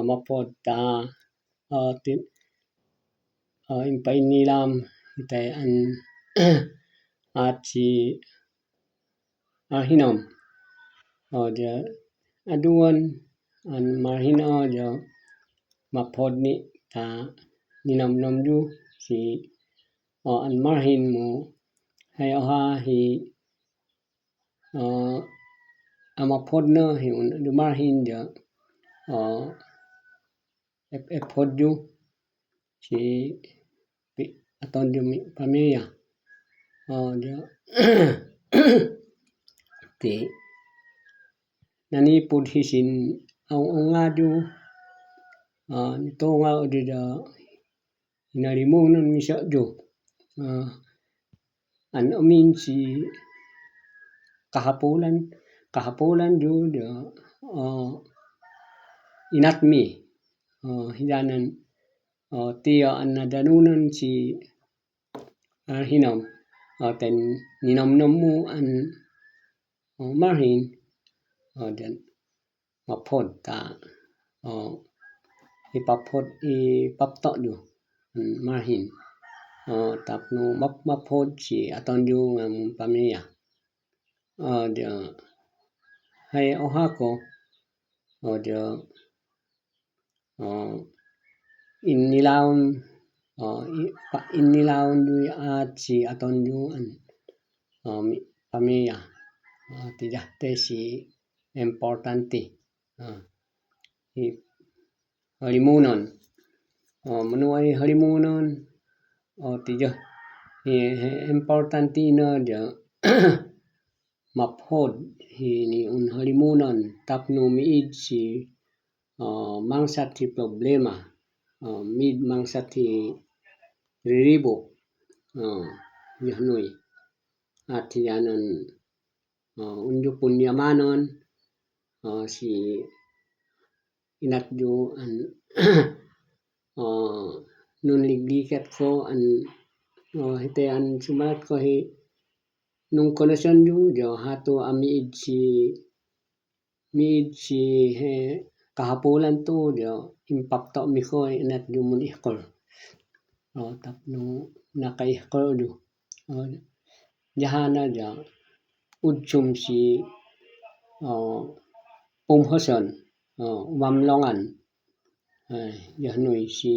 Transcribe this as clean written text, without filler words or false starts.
mapota tin impanilam tay an aci ahinom dia aduan an mahino dia mapodni ta ninom du si an marhin mo hay ha hi amapodna hi un du marhin dia podju si aton du pamilya dia ti nani pud hisin ngadu nitonga odida inalimunan misakjo an amin si kahapolan ju dia inatmi hidanan tia an nadanunan si hinom ten ninom-nommu an marhin dan mapod ta ipapod ipapto du marhin tapno mapod si aton du ngam pamilya dia hay ohako dia inilaon du si aton du an pamilya tidak te si importante halimunon menuai halimunon tijah importante na dia mapod ni un halimunon tapno miid si mangsat ti problema miid mangsat ti riribo yahnoi atianan unju punyamanon si inatju an nun liglikat ko an hitean sumat ko hi nung konasyon ju dia hato miid si he kahapolan to dia impapto mi ko inat ju mun ikol tapno nakaikol ju jahana dia ujum si pumhoson umamlongan yahnoi si